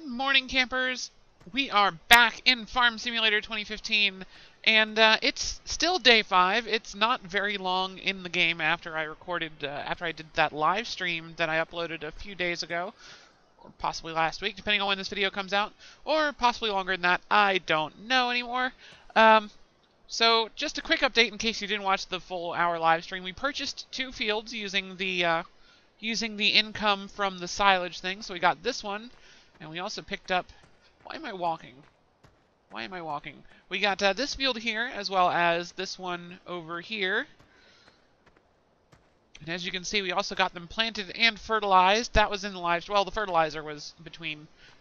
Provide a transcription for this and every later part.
morning, campers. We are back in Farm Simulator 2015, and it's still day 5. It's not very long in the game after I did that live stream that I uploaded a few days ago, or possibly last week, depending on when this video comes out, or possibly longer than that. I don't know anymore. So just a quick update in case you didn't watch the full hour live stream. We purchased 2 fields using the income from the silage thing. So we got this one, and we also picked up... Why am I walking? Why am I walking? We got this field here, as well as this one over here. And as you can see, we also got them planted and fertilized. That was in the live stream. Well, the fertilizer was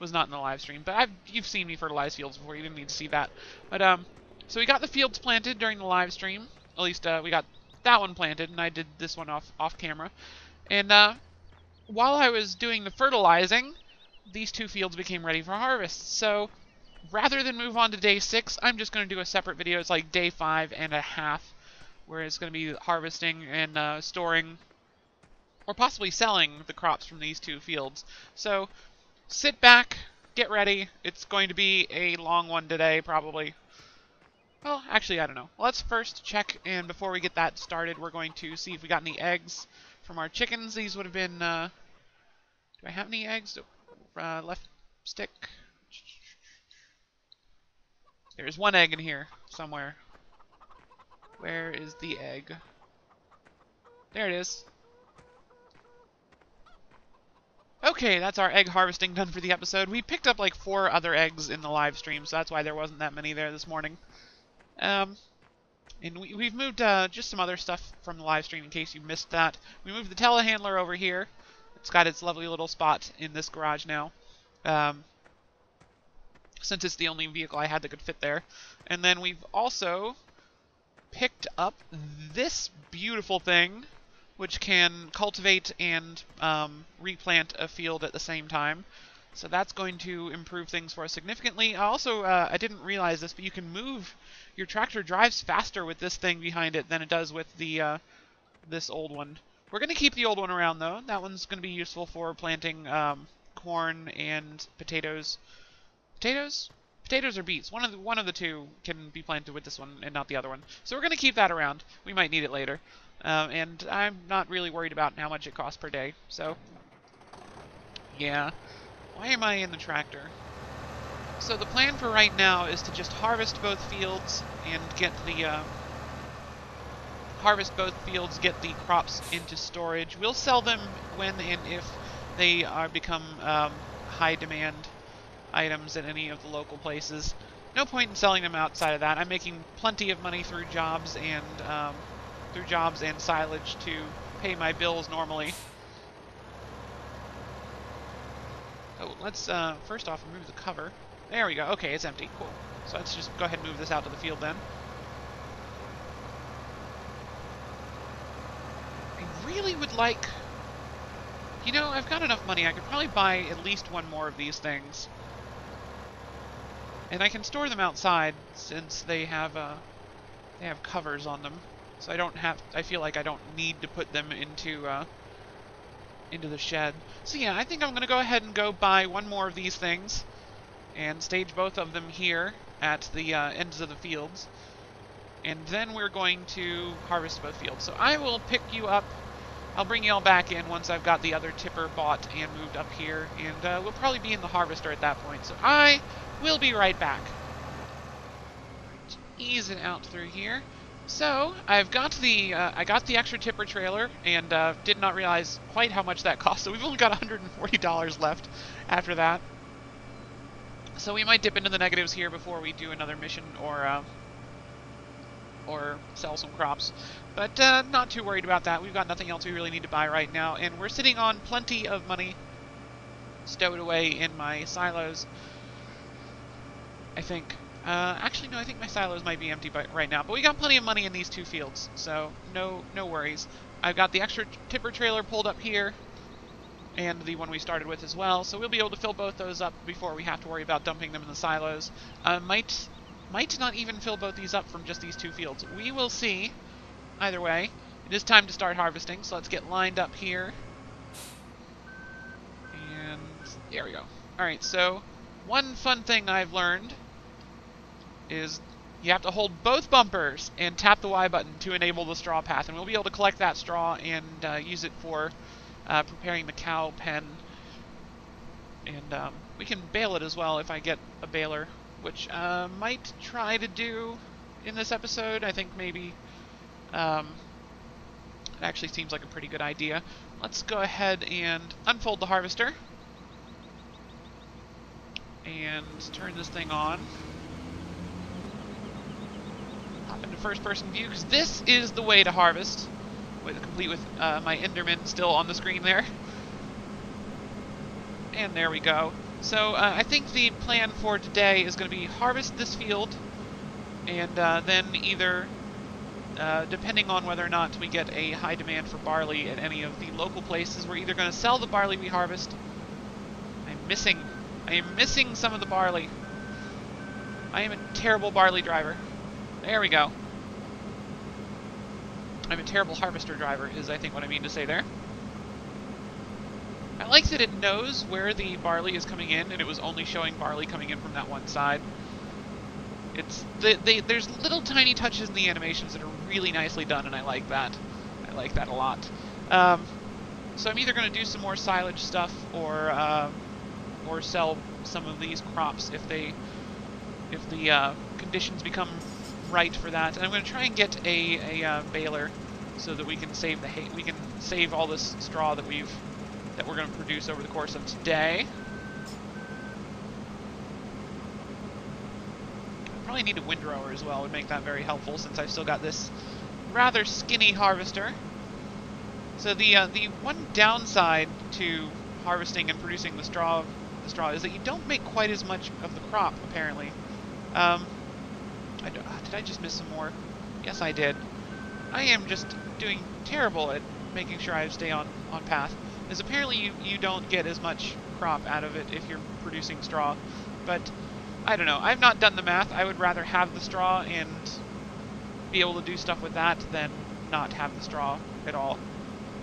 not in the live stream, but you've seen me fertilize fields before. You didn't need to see that. But so we got the fields planted during the live stream. At least we got that one planted, and I did this one off camera. And while I was doing the fertilizing, these 2 fields became ready for harvest. So rather than move on to day 6, I'm just going to do a separate video. It's like day 5.5, where it's going to be harvesting and storing, or possibly selling, the crops from these 2 fields. So sit back, get ready. It's going to be a long one today, probably. Well, actually, I don't know. Let's first check, and before we get that started, we're going to see if we got any eggs from our chickens. These would have been... do I have any eggs? Left stick. There's 1 egg in here somewhere. Where is the egg? There it is. Okay, that's our egg harvesting done for the episode. We picked up like 4 other eggs in the live stream, so that's why there wasn't that many there this morning. And we've moved just some other stuff from the live stream in case you missed that. We moved the telehandler over here. It's got its lovely little spot in this garage now, since it's the only vehicle I had that could fit there. And then we've also picked up this beautiful thing, which can cultivate and replant a field at the same time. So that's going to improve things for us significantly. Also, I didn't realize this, but you can move... Your tractor drives faster with this thing behind it than it does with the this old one. We're going to keep the old one around, though. That one's going to be useful for planting corn and potatoes. Potatoes? Potatoes or beets. One of the 2 can be planted with this one and not the other one. So we're going to keep that around. We might need it later. And I'm not really worried about how much it costs per day. So, yeah. Why am I in the tractor? So the plan for right now is to just harvest both fields and get the... get the crops into storage. We'll sell them when and if they become high demand items at any of the local places. No point in selling them outside of that. I'm making plenty of money through jobs and silage to pay my bills normally. Oh, let's first off remove the cover. There we go. Okay, it's empty. Cool. So let's just go ahead and move this out to the field then. Really would like... You know, I've got enough money. I could probably buy at least 1 more of these things. And I can store them outside since they have covers on them. So I feel like I don't need to put them into the shed. So yeah, I think I'm going to go ahead and go buy 1 more of these things and stage both of them here at the ends of the fields. And then we're going to harvest both fields. So I will pick you up. I'll bring you all back in once I've got the other tipper bought and moved up here, and we'll probably be in the harvester at that point. So I will be right back. Right, ease it out through here. So I've got the I got the extra tipper trailer, and did not realize quite how much that cost. So we've only got $140 left after that. So we might dip into the negatives here before we do another mission or sell some crops. But not too worried about that. We've got nothing else we really need to buy right now, and we're sitting on plenty of money stowed away in my silos, I think. Actually, no, I think my silos might be empty right now, but we got plenty of money in these 2 fields, so no worries. I've got the extra tipper trailer pulled up here, and the one we started with as well, so we'll be able to fill both those up before we have to worry about dumping them in the silos. Might not even fill both these up from just these 2 fields. We will see. Either way, it is time to start harvesting, so let's get lined up here. And there we go. Alright, so One fun thing I've learned is you have to hold both bumpers and tap the Y button to enable the straw path, and we'll be able to collect that straw and use it for preparing the cow pen. And we can bale it as well if I get a baler, which might try to do in this episode. I think maybe it actually seems like a pretty good idea. Let's go ahead and unfold the harvester and turn this thing on. Hop into first-person view, because this is the way to harvest, complete with my Enderman still on the screen there. And there we go. So I think the plan for today is going to be harvest this field, and then either, depending on whether or not we get a high demand for barley at any of the local places, we're either going to sell the barley we harvest. I am missing some of the barley. I am a terrible barley driver. There we go. I'm a terrible harvester driver, is I think what I mean to say there. I like that it knows where the barley is coming in, and it was only showing barley coming in from that one side. There's little tiny touches in the animations that are really nicely done, and I like that. I like that a lot. So I'm either going to do some more silage stuff, or sell some of these crops if the conditions become right for that. And I'm going to try and get a baler so that we can save all this straw that we're going to produce over the course of today. Probably need a windrower as well, would make that very helpful since I've still got this rather skinny harvester. So the one downside to harvesting and producing the straw is that you don't make quite as much of the crop, apparently. Did I just miss some more? Yes, I did. I am just doing terrible at making sure I stay on path. Because apparently you don't get as much crop out of it if you're producing straw. But I don't know. I've not done the math. I would rather have the straw and be able to do stuff with that than not have the straw at all.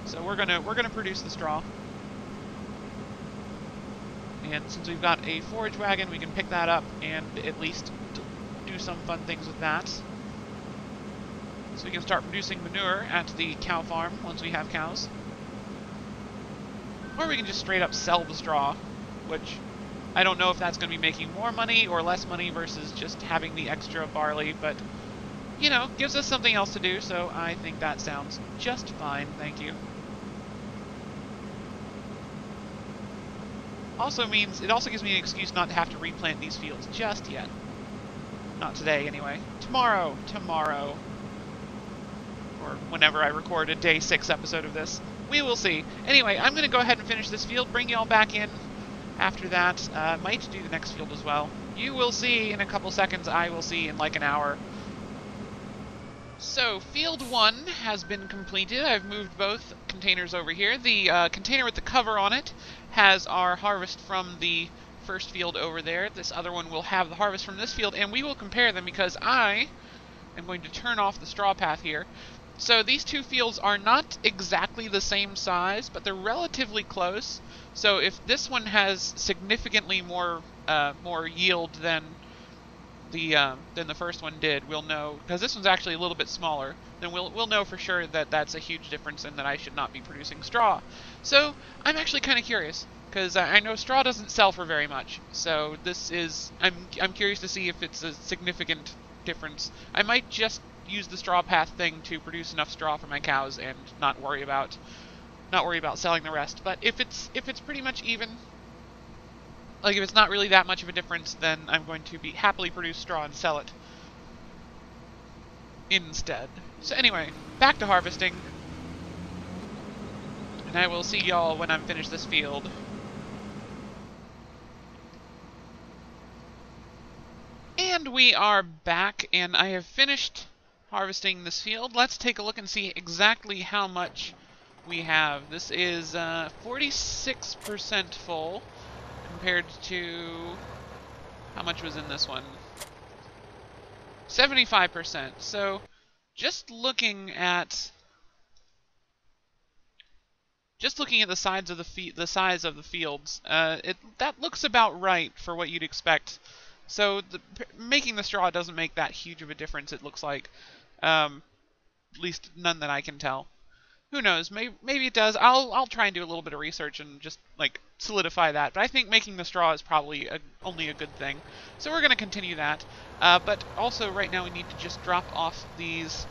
So we're gonna produce the straw. And since we've got a forage wagon, we can pick that up and at least do some fun things with that. So we can start producing manure at the cow farm once we have cows. Or we can just straight up sell the straw, which I don't know if that's going to be making more money or less money versus just having the extra barley, but, you know, gives us something else to do, so I think that sounds just fine, thank you. It also gives me an excuse not to have to replant these fields just yet. Not today, anyway. Tomorrow. Or whenever I record a day 6 episode of this. We will see. Anyway, I'm going to go ahead and finish this field, bring y'all back in after that. Might do the next field as well. You will see in a couple seconds, I will see in like an hour. So, field 1 has been completed. I've moved both containers over here. The container with the cover on it has our harvest from the first field over there. This other one will have the harvest from this field, and we will compare them because I am going to turn off the straw path here. So these two fields are not exactly the same size, but they're relatively close. So if this one has significantly more yield than the first one did, we'll know, because this one's actually a little bit smaller, then we'll know for sure that that's a huge difference and that I should not be producing straw. So I'm actually kind of curious, because I know straw doesn't sell for very much. So I'm curious to see if it's a significant difference. I might just use the straw path thing to produce enough straw for my cows and not worry about selling the rest. But if it's pretty much even, like if it's not really that much of a difference, then I'm going to be happily produce straw and sell it instead. So anyway, back to harvesting, and I will see y'all when I'm finished this field. And we are back, and I have finished harvesting this field. Let's take a look and see exactly how much we have. This is 46% full compared to how much was in this one? 75%. So just looking at just looking at the sides of the size of the fields, that looks about right for what you'd expect. So making the straw doesn't make that huge of a difference. It looks like, at least none that I can tell. Who knows? Maybe it does. I'll try and do a little bit of research and just like solidify that. But I think making the straw is probably only a good thing. So we're going to continue that. But also right now we need to just drop off these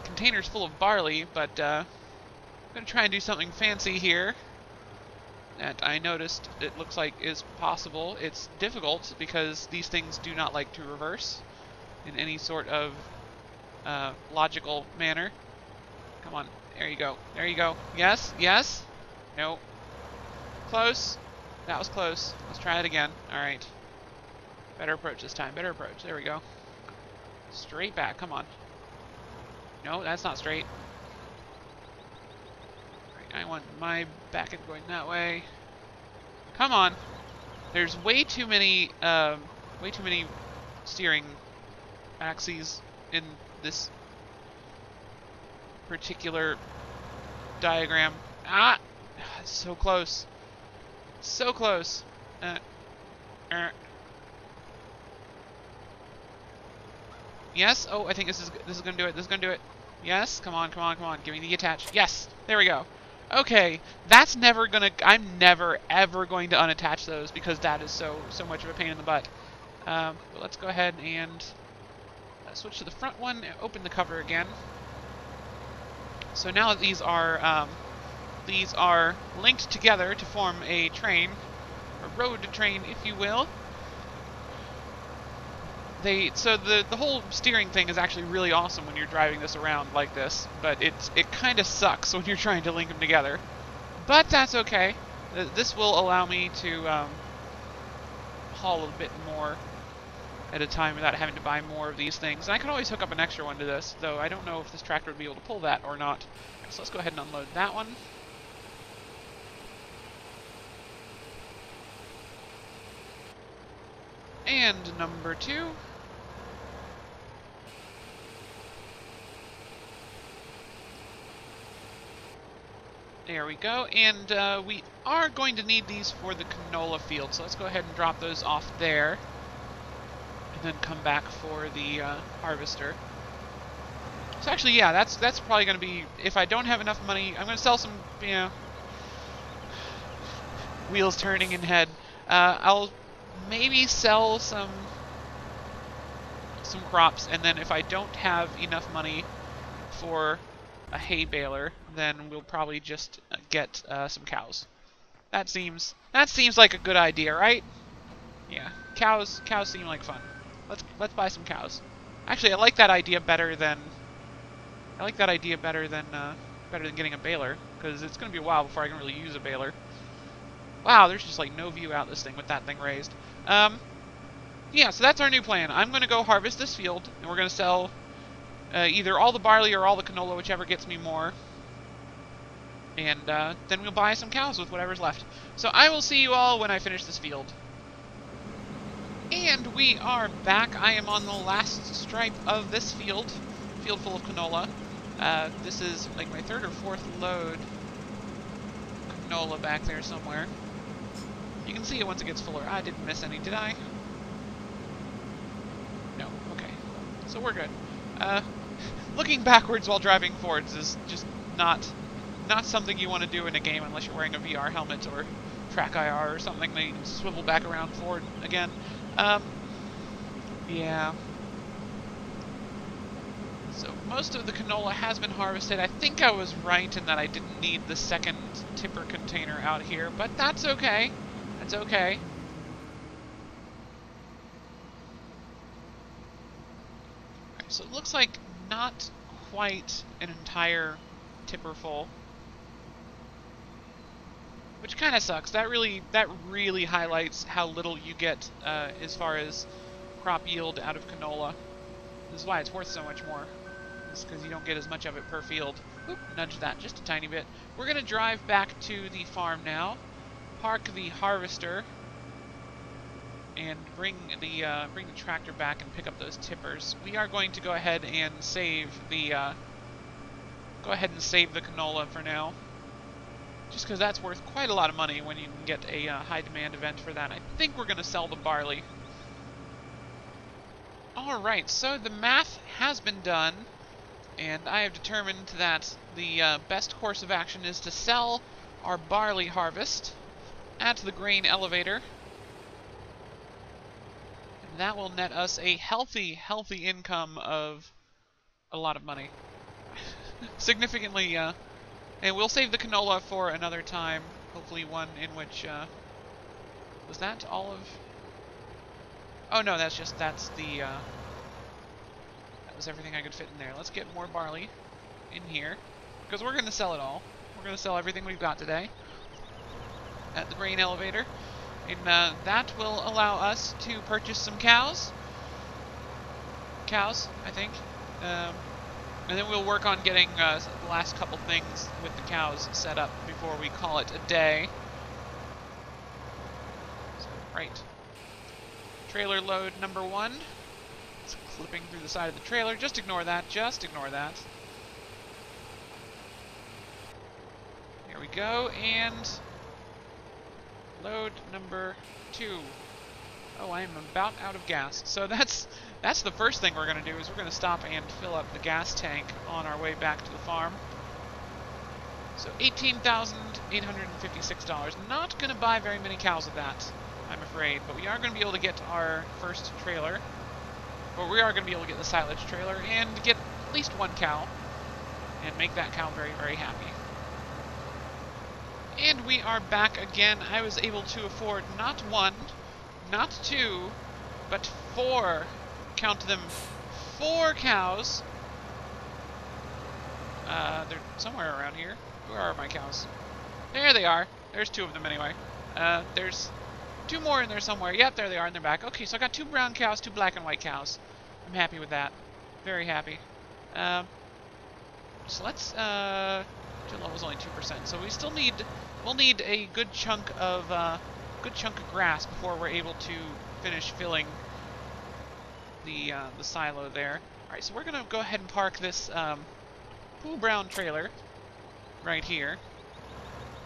containers full of barley. But I'm going to try and do something fancy here that I noticed it looks like is possible. It's difficult because these things do not like to reverse in any sort of logical manner. Come on. There you go. There you go. Yes. Yes. No. Close. That was close. Let's try it again. Alright. Better approach this time. Better approach. There we go. Straight back. Come on. No, that's not straight. Alright, I want my back end going that way. Come on. There's way too many steering axes in this particular diagram. Ah! So close. So close. Yes? Oh, I think this is gonna do it. This is gonna do it. Yes? Come on, come on, come on. Give me the attach. Yes! There we go. Okay, that's never gonna... I'm never, ever going to unattach those because that is so much of a pain in the butt. But let's go ahead and switch to the front one, open the cover again. So now that these are linked together to form a train, a road train, if you will. So the whole steering thing is actually really awesome when you're driving this around like this, but it kind of sucks when you're trying to link them together. But that's okay. This will allow me to haul a bit more at a time without having to buy more of these things. And I could always hook up an extra one to this, though I don't know if this tractor would be able to pull that or not. So let's go ahead and unload that one. And number 2. There we go, and we are going to need these for the canola field, so let's go ahead and drop those off there, and then come back for the harvester. So actually, yeah, that's probably going to be, if I don't have enough money, I'm going to sell some, you know, wheels turning in head. I'll maybe sell some crops, and then if I don't have enough money for a hay baler, then we'll probably just get some cows. That seems like a good idea, right? Yeah, cows seem like fun. Let's buy some cows. Actually, I like that idea better than getting a baler, because it's going to be a while before I can really use a baler. Wow, there's just like no view out this thing with that thing raised. Yeah, so that's our new plan. I'm going to go harvest this field, and we're going to sell either all the barley or all the canola, whichever gets me more. And then we'll buy some cows with whatever's left. So I will see you all when I finish this field. And we are back. I am on the last stripe of this field full of canola. This is like my 3rd or 4th load canola back there somewhere. You can see it once it gets fuller. I didn't miss any, did I? No, okay. So we're good. Looking backwards while driving forwards is just not something you want to do in a game unless you're wearing a VR helmet or track IR or something that you can swivel back around forward again. Yeah. So most of the canola has been harvested. I think I was right in that I didn't need the second tipper container out here, but that's okay. That's okay. Alright, so it looks like not quite an entire tipper full, which kind of sucks. That really highlights how little you get as far as crop yield out of canola. This is why it's worth so much more. It's because you don't get as much of it per field. Oop, nudge that just a tiny bit. We're gonna drive back to the farm now, park the harvester, and bring the tractor back and pick up those tippers. We are going to go ahead and save the go ahead and save the canola for now. Just because that's worth quite a lot of money when you can get a high demand event for that. I think we're going to sell the barley. Alright, so the math has been done, and I have determined that the best course of action is to sell our barley harvest at the grain elevator. And that will net us a healthy income of a lot of money. Significantly, and we'll save the canola for another time. Hopefully one in which, was that all of... Oh no, that's the, that was everything I could fit in there. Let's get more barley in here, because we're going to sell it all. We're going to sell everything we've got today at the grain elevator. And that will allow us to purchase some cows. I think. And then we'll work on getting the last couple things with the cows set up before we call it a day. So, right. Trailer load number 1. It's clipping through the side of the trailer. Just ignore that. Just ignore that. There we go. And load number 2. Oh, I am about out of gas. So that's the first thing we're going to do, is we're going to stop and fill up the gas tank on our way back to the farm. So $18,856. Not going to buy very many cows with that, I'm afraid. But we are going to be able to get our first trailer. Or we are going to be able to get the silage trailer and get at least one cow. And make that cow very, very happy. And we are back again. I was able to afford not 1, not 2, but 4. Count them, 4 cows. They're somewhere around here. Where are my cows? There they are. There's 2 of them anyway. There's 2 more in there somewhere. Yep, there they are in their back. Okay, so I got 2 brown cows, 2 black and white cows. I'm happy with that. Very happy. So let's, level's only 2%, so we still need, we'll need a good chunk of grass before we're able to finish filling the silo there. Alright, so we're going to go ahead and park this cool brown trailer right here.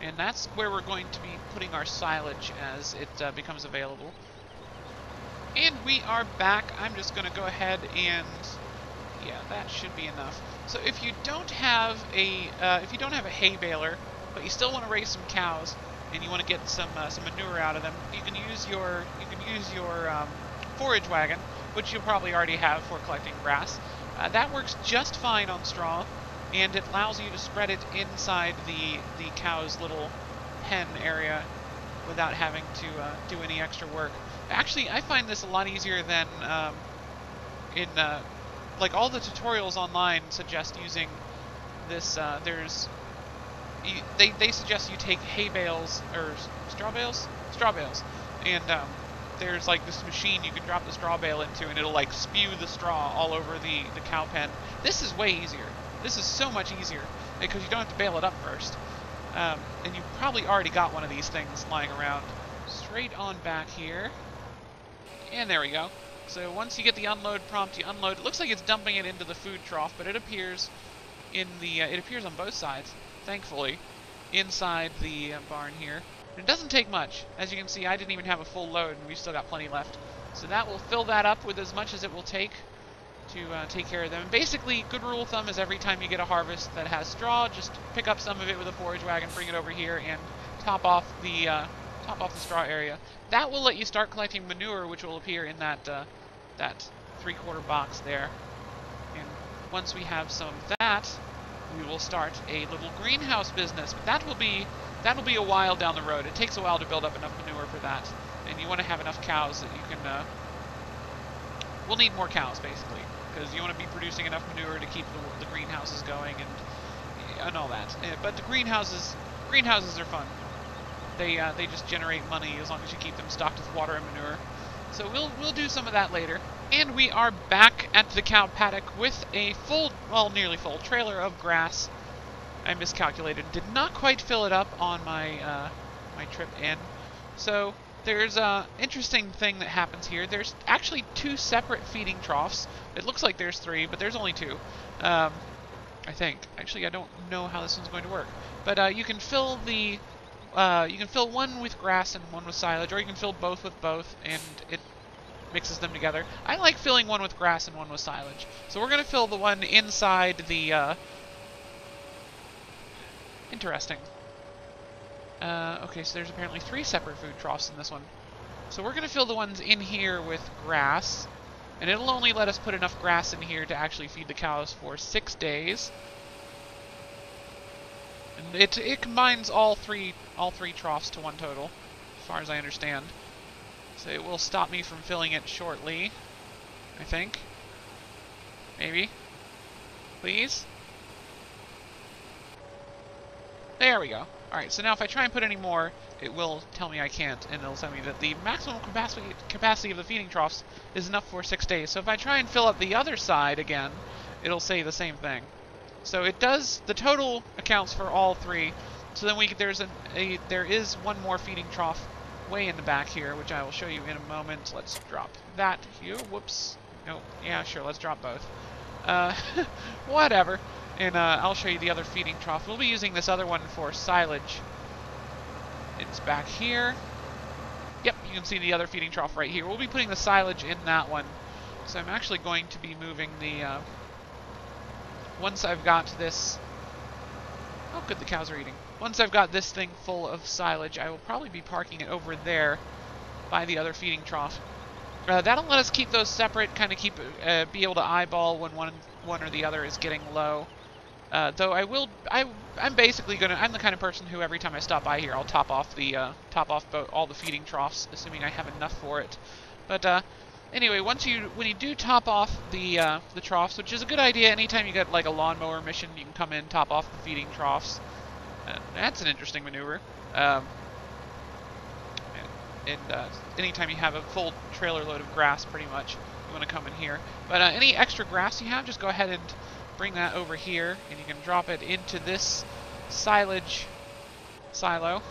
And that's where we're going to be putting our silage as it becomes available. And we are back. I'm just going to go ahead and... yeah, that should be enough. So if you don't have a hay baler, but you still want to raise some cows, and you want to get some manure out of them, you can use your forage wagon, which you'll probably already have for collecting grass. That works just fine on straw, and it allows you to spread it inside the cow's little pen area without having to do any extra work. Actually, I find this a lot easier than like all the tutorials online suggest using this. They suggest you take hay bales or straw bales, and there's like this machine you can drop the straw bale into, and it'll like spew the straw all over the cow pen. This is way easier. This is so much easier because you don't have to bale it up first. And you've probably already got one of these things lying around. Straight on back here, and there we go. So once you get the unload prompt, you unload. It looks like it's dumping it into the food trough, but it appears in the it appears on both sides, thankfully, inside the barn here. And it doesn't take much. As you can see, I didn't even have a full load, and we've still got plenty left. So that will fill that up with as much as it will take to take care of them. And basically, good rule of thumb is every time you get a harvest that has straw, just pick up some of it with a forage wagon, bring it over here, and top off the straw area. That will let you start collecting manure, which will appear in that that 3/4 box there. And once we have some of that, we will start a little greenhouse business. But that'll be a while down the road. It takes a while to build up enough manure for that, and you want to have enough cows that you can. We'll need more cows basically, because you want to be producing enough manure to keep the greenhouses going and all that. But the greenhouses are fun. They just generate money as long as you keep them stocked with water and manure. So we'll do some of that later. And we are back at the cow paddock with a full, well, nearly full trailer of grass. I miscalculated. Did not quite fill it up on my my trip in. So there's a interesting thing that happens here. There's actually 2 separate feeding troughs. It looks like there's 3, but there's only 2. I think. Actually, I don't know how this one's going to work. But you can fill one with grass and one with silage, or you can fill both with both, and it mixes them together. I like filling one with grass and one with silage. So we're going to fill the one inside the, interesting. Okay, so there's apparently 3 separate food troughs in this one. So we're going to fill the ones in here with grass, and it'll only let us put enough grass in here to actually feed the cows for 6 days. And it combines all three troughs to one total, as far as I understand. So it will stop me from filling it shortly, I think. Maybe. Please? There we go. Alright, so now if I try and put any more, it will tell me I can't, and it'll tell me that the maximum capacity of the feeding troughs is enough for 6 days. So if I try and fill up the other side again, it'll say the same thing. So it does, the total accounts for all 3. So then there is one more feeding trough way in the back here, which I will show you in a moment. Let's drop that here. Whoops. No, yeah, sure, let's drop both. Whatever. And I'll show you the other feeding trough. We'll be using this other one for silage. It's back here. Yep, you can see the other feeding trough right here. We'll be putting the silage in that one. So I'm actually going to be moving the, once I've got this... Oh, good, the cows are eating. Once I've got this thing full of silage, I will probably be parking it over there by the other feeding trough. That'll let us keep those separate, kind of be able to eyeball when one or the other is getting low. Though I'm basically I'm the kind of person who every time I stop by here, I'll top off all the feeding troughs, assuming I have enough for it. But anyway, when you do top off the troughs, which is a good idea, anytime you get like a lawnmower mission, you can come in, top off the feeding troughs. That's an interesting maneuver. Anytime you have a full trailer load of grass, pretty much, you want to come in here. But any extra grass you have, just go ahead and bring that over here, and you can drop it into this silage silo.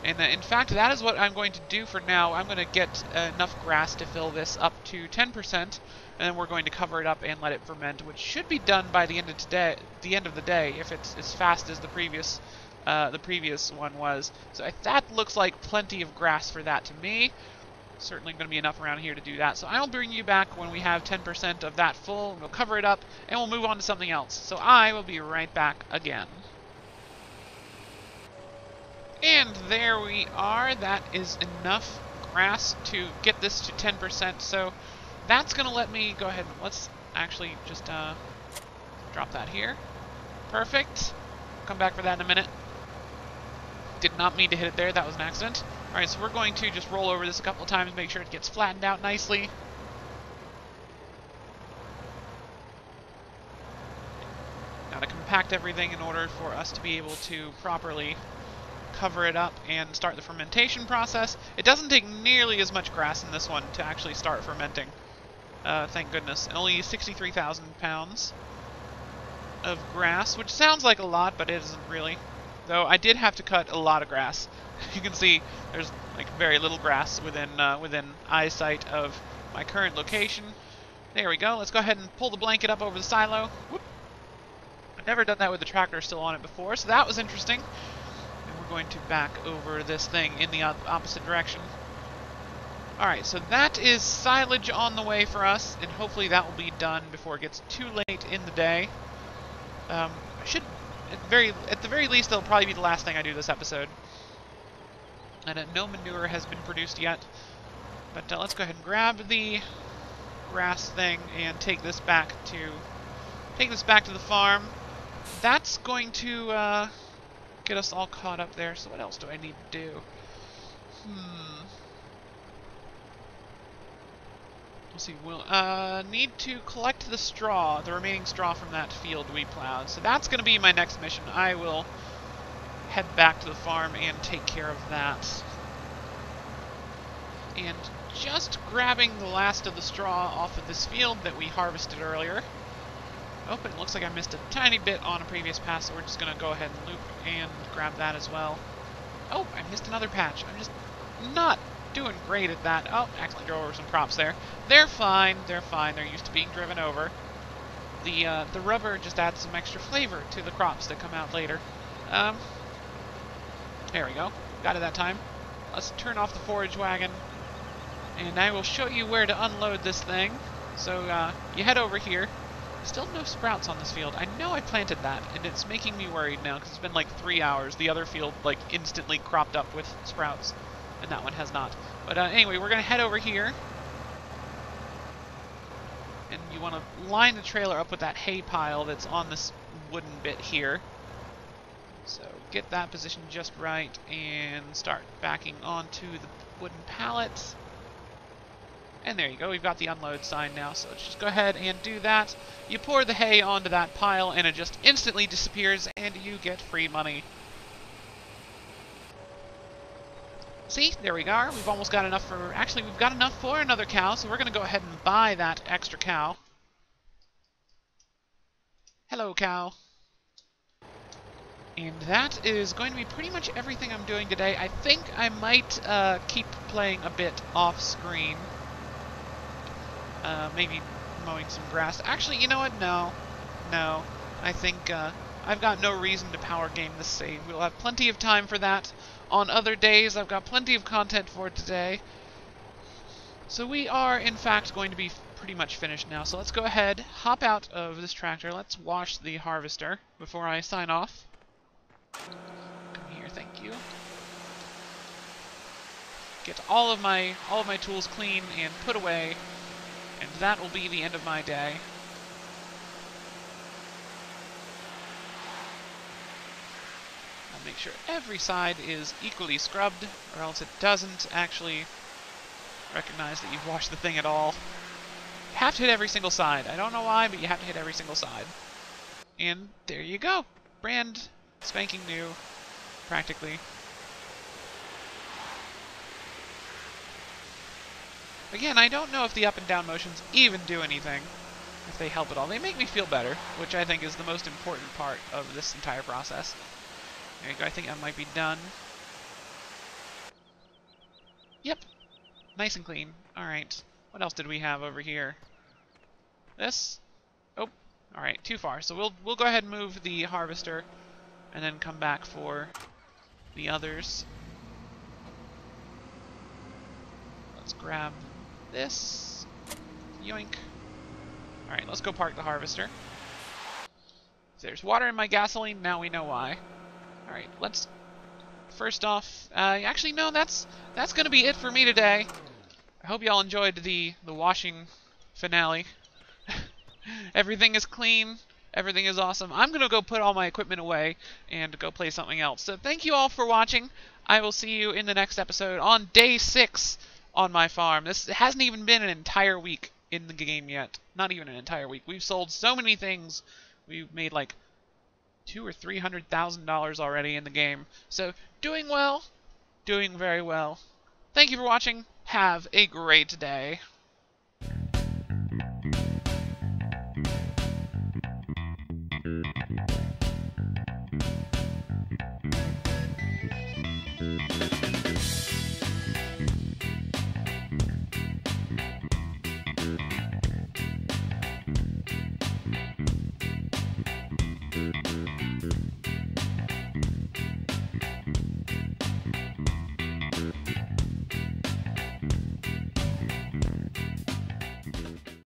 And in fact, that is what I'm going to do for now. I'm going to get enough grass to fill this up to 10%, and then we're going to cover it up and let it ferment, which should be done by the end of the day, if it's as fast as the previous one was. So that looks like plenty of grass for that to me. Certainly going to be enough around here to do that. So I'll bring you back when we have 10% of that full. We'll cover it up, and we'll move on to something else. So I will be right back again. And there we are. That is enough grass to get this to 10%. So that's going to let me go ahead and let's actually just drop that here. Perfect. Come back for that in a minute. Did not mean to hit it there. That was an accident. Alright, so we're going to just roll over this a couple of times, make sure it gets flattened out nicely. Now to compact everything in order for us to be able to properly cover it up and start the fermentation process. It doesn't take nearly as much grass in this one to actually start fermenting. Thank goodness. Only 63,000 pounds of grass, which sounds like a lot, but it isn't really. Though I did have to cut a lot of grass. You can see there's like very little grass within eyesight of my current location. There we go. Let's go ahead and pull the blanket up over the silo. Whoop. I've never done that with the tractor still on it before, so that was interesting. And we're going to back over this thing in the opposite direction. Alright, so that is silage on the way for us, and hopefully that will be done before it gets too late in the day. I should, at the very least, that'll probably be the last thing I do this episode. And no manure has been produced yet. But let's go ahead and grab the grass thing and take this back to the farm. That's going to get us all caught up there. So what else do I need to do? Let's see. We'll need to collect the straw, the remaining straw from that field we plowed. So that's going to be my next mission. I will head back to the farm and take care of that. And just grabbing the last of the straw off of this field that we harvested earlier. Oh, but it looks like I missed a tiny bit on a previous pass, so we're just going to go ahead and loop and grab that as well. Oh, I missed another patch. I'm just not doing great at that. Oh, accidentally drove over some crops there. They're fine. They're fine. They're used to being driven over. The rubber just adds some extra flavor to the crops that come out later. Um, there we go. Got it that time. Let's turn off the forage wagon, and I will show you where to unload this thing. So you head over here. Still no sprouts on this field. I know I planted that, and it's making me worried now because it's been like 3 hours. The other field like instantly cropped up with sprouts, and that one has not. But anyway, we're gonna head over here, and you want to line the trailer up with that hay pile that's on this wooden bit here. So get that position just right, and start backing onto the wooden pallet. And there you go, we've got the unload sign now, so let's just go ahead and do that. You pour the hay onto that pile, and it just instantly disappears, and you get free money. See, there we are. We've almost got enough for... Actually, we've got enough for another cow, so we're going to go ahead and buy that extra cow. Hello, cow. And that is going to be pretty much everything I'm doing today. I think I might keep playing a bit off-screen. Maybe mowing some grass. Actually, you know what? No. No. I think I've got no reason to power game this save. We'll have plenty of time for that on other days. I've got plenty of content for today. So we are, in fact, going to be pretty much finished now. So let's go ahead, hop out of this tractor. Let's wash the harvester before I sign off. Come here, thank you. Get all of my tools clean and put away. And that will be the end of my day. I'll make sure every side is equally scrubbed, or else it doesn't actually recognize that you've washed the thing at all. You have to hit every single side. I don't know why, but you have to hit every single side. And there you go. Brand spanking new, practically. Again, I don't know if the up and down motions even do anything, if they help at all. They make me feel better, which I think is the most important part of this entire process. There you go, I think I might be done. Yep, nice and clean. Alright, what else did we have over here? This? Oh, alright, too far. So we'll go ahead and move the harvester, and then come back for the others. Let's grab this. Yoink. Alright, let's go park the harvester. If there's water in my gasoline, now we know why. Alright, let's... First off, actually no, that's gonna be it for me today. I hope y'all enjoyed the washing finale. Everything is clean. Everything is awesome. I'm gonna go put all my equipment away and go play something else. So thank you all for watching. I will see you in the next episode on day 6 on my farm. This hasn't even been an entire week in the game yet. Not even an entire week. We've sold so many things. We've made like $200,000 or $300,000 already in the game. So doing well, doing very well. Thank you for watching. Have a great day.